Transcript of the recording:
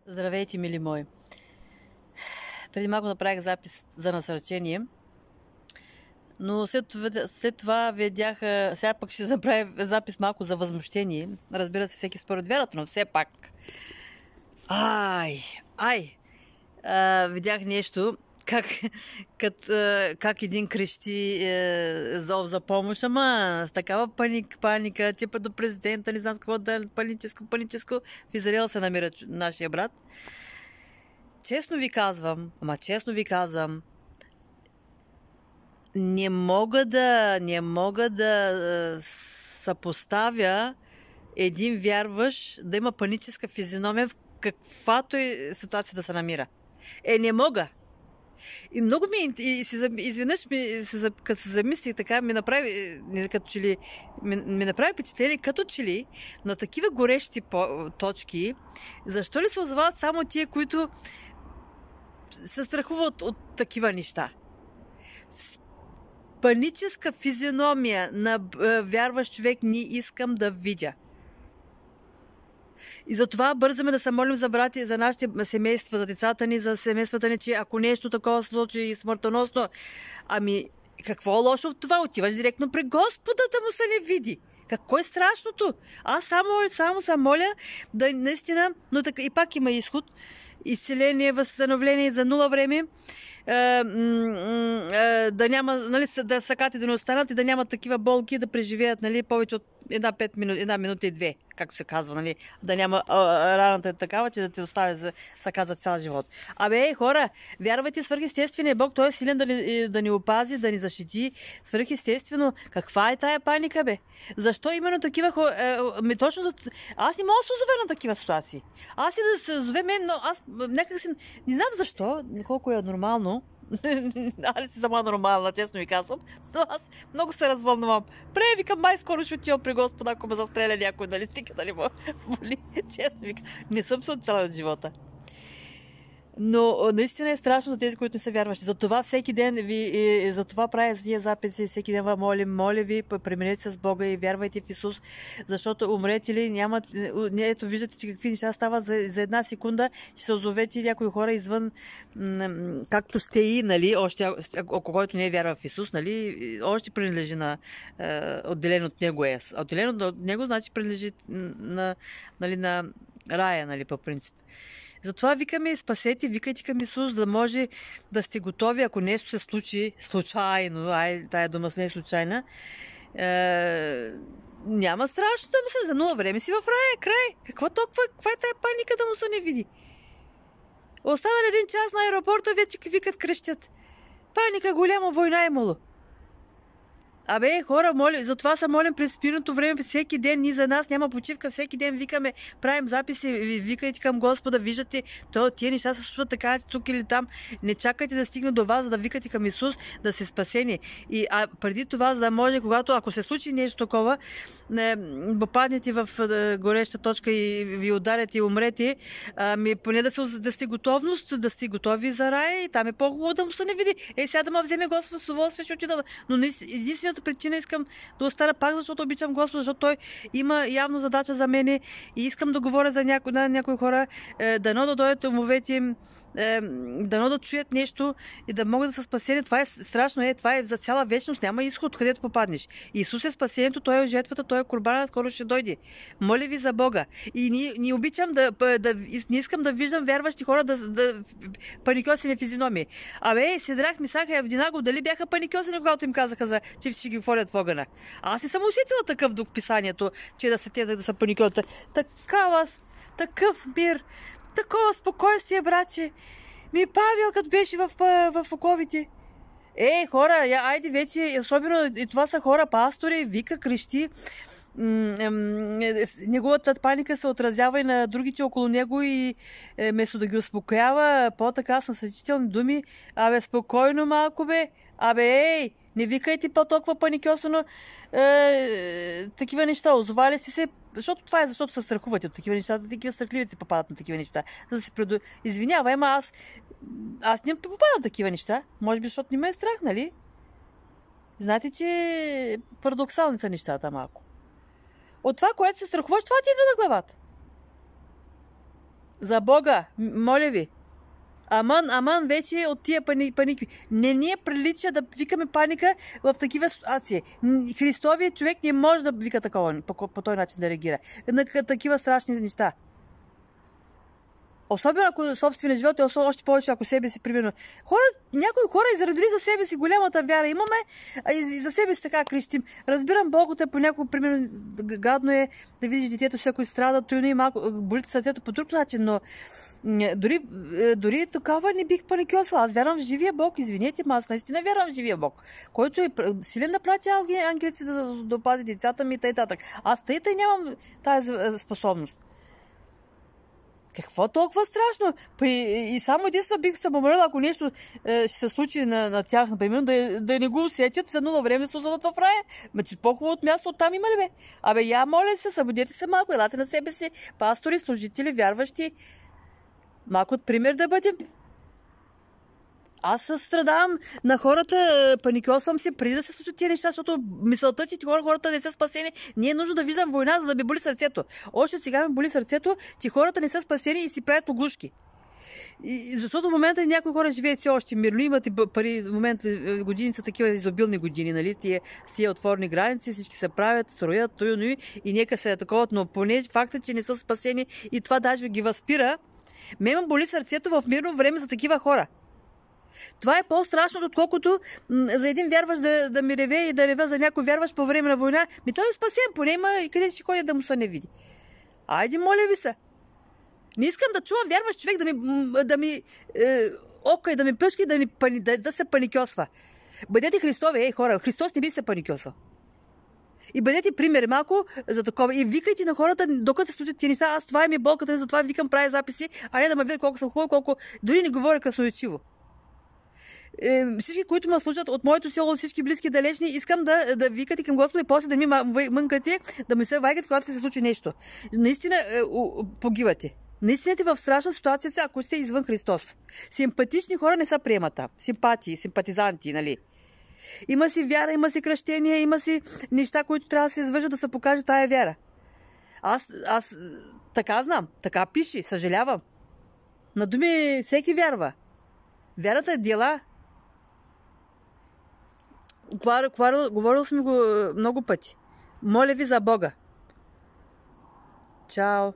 Здравейте, мили мои! Преди малко направих запис за насърчение, но след това видях, сега пък ще направя запис малко за възмущение. Разбира се, всеки според вярата, но все пак. Видях нещо, как един крещи зов за помощ, ама с такава паника, типа до президента, не знам какво да паническо. В Израел се намира нашия брат. Честно ви казвам, не мога да съпоставя един вярващ да има паническа физиономия в каквато и ситуация да се намира. Не мога. И много изведнъж като се замислих така, ми направи впечатление, като че ли на такива горещи точки, защо ли се озовават само тия, които се страхуват от такива неща? Паническа физиономия на вярващ човек не искам да видя. И затова бързаме да се молим за брати, за нашите семейства, за децата ни, за семействата ни, че ако нещо такова се случи и смъртоносно, какво лошо в това? Отиваш директно при Господа да му се не види. Какво е страшното? Аз само се моля да наистина, но така и пак има изход, изцеление, възстановление за нула време, да няма, да сакати да не останат и да няма такива болки, да преживеят, повече от една минута и две, както се казва, да няма раната е такава, че да те оставя сака за цял живот. Хора, вярвайте свръхестествения Бог, той е силен да ни опази, да ни защити. Свръхестествено, каква е тая паника, бе? Защо именно такива хора? Аз не мога да се озове на такива ситуации. Аз и да се озове мен, но аз някак си не знам защо, колко е нормално. Аз си сама нормална, честно ви казвам, но аз много се развълнувам. Викам, май скоро ще отивам при Господа, ако ме застреля някой, стига да не ме боли. Честно ви казвам, не съм се отчела от живота. Но наистина е страшно за тези, които не са вярващи. Затова всеки ден затова правя тези записи, всеки ден ви моля ви, преминете се с Бога и вярвайте в Исус, защото умрете ли, ето виждате, че какви неща стават за една секунда, ще се озовете някои хора извън, както сте и, още, който не е вярва в Исус, още принадлежи на отделен от Него е. Отделен от Него, значи принадлежи на рая, по принцип. Затова викаме, спасете, викайте към Исус, да може да сте готови, ако нещо се случи случайно, тая дума не е случайна, няма страшно да му се за нула време си в рая, край. Каква е тая паника да му се не види? Останал един час на аеропорта, вече викат, крещят. Паника, голяма война имало. Хора, затова се молим през спирното време, всеки ден, ние за нас няма почивка, всеки ден викаме, правим записи, викайте към Господа, виждате, тия неща се случват така, тук или там, не чакайте да стигне до вас, за да викате към Исус, да се спасени. Преди това, за да може, ако се случи нещо такова, попаднете в гореща точка и ви ударят и умрете, поне да сте готови за рая, и там е по-хубаво да му се не види. Сега да ме вземе Господ с удоволствие, ще отида. Но единствената причина искам да остана пак, защото обичам Господ, защото Той има явно задача за мене и искам да говоря за някои хора, дано да дойдат умовете им, дано да чуят нещо и да могат да са спасени. Това е страшно, това е за цяла вечност, няма изход, където попаднеш. Исус е спасението, Той е жертвата, Той е курбанът, скоро ще дойде. Моля ви за Бога. И не обичам не искам да виждам вярващи хора да паникосени физиономии. Седрах, Мисаха и Авдинагов, дали бяха паникосени, когато им казаха, че ще ги хвалят в огъня. Аз не съм усетила такъв дух в писанието, че да са паникосени. Такъв мир, такова спокойствие, братче. Павел, като беше в оковите. Хора, айде вече, особено и това са хора, пастори, вика, крещи. Неговата паника се отразява и на другите около него и вместо да ги успокоява, по-така с насъчителни думи, спокойно малко, не викайте по-толкова паникосано такива неща. Озовали сте се, защото се страхувате от такива неща, такива страхливите попадат на такива неща. За да се извинявай, аз не попадам на такива неща. Може би, защото не ме е страх, нали? Знаете, че парадоксални са нещата малко. От това, което се страхуваш, това ти идва на главата. За Бога, моля ви. Аман, вече от тия паники. Не ни е прилича да викаме паника в такива ситуации. Христовият човек не може да вика такова, по този начин да реагира. На такива страшни неща. Особено ако собствения живот е още повече, ако себе си, примерно. Някои хора заради за себе си голямата вяра имаме, а и за себе си така крещим. Разбирам, Богото е понякога, примерно, гадно е да видиш детето си, ако страда, той и малко болите сърцето по друг начин, но дори такава не бих паникьосала. Аз вярвам в живия Бог, извинете, аз наистина вярвам в живия Бог, който е силен да прати ангелици да опази децата ми и т.н. Аз тъй нямам тази способност. Какво толкова страшно? И само единствено бих се помолила, ако нещо ще се случи на тях, например, да не го усетят за едно време да се озадат в рая. Че по-хубаво от място оттам има ли бе? Я моля се, събудете се малко, елате на себе си, пастори, служители, вярващи. Малко от пример да бъдем. Аз страдавам на хората, паникьосвам се преди да се случат тия неща, защото мисълта, че хората не са спасени, не е нужно да виждам война, за да ми боли сърцето. Още от сега ми боли сърцето, че хората не са спасени и си правят оглушки. Защото в момента някои хора живеят все още мирно, имат пари, в момента години са такива изобилни години, нали? С тия отворни граници, всички се правят, строят, и нека се е такова, но понеже факта, че не са спасени и това даже ги възпира, ме боли сърцето в мирно време за такива хора. Това е по-страшно, отколкото за един вярващ да ми реве и да реве за някой вярващ по време на война. Той е спасен, поне има и къде ще ходя да му се не види. Айде, моля ви се. Не искам да чувам вярващ човек да ми окай, да ми плюшки, да се паникьосва. Бъдете Христови, хора, Христос не би се паникьосвал. И бъдете пример малко за такова. И викайте на хората, докато се случат тия неща. Аз това е ми болката, затова викам, правя записи, а не да ме видят колко съм хубава, колко дори не говоря красноречиво. Всички, които ме слушат от моето село, от всички близки далечни, искам да викате към Господа и после да ми мънкате, да ми се вайгат, когато се случи нещо. Наистина погивате. Наистина в страшна ситуация, ако сте извън Христос. Симпатични хора не са приемат там. Симпатии, симпатизанти, нали? Има си вяра, има си кръщение, има си неща, които трябва да се извършат да се покаже тая вяра. Аз така знам, така пише, съжалявам. На думи всеки вярва. Вярата е дела. Говорил съм го много пъти. Моля ви за Бога. Чао!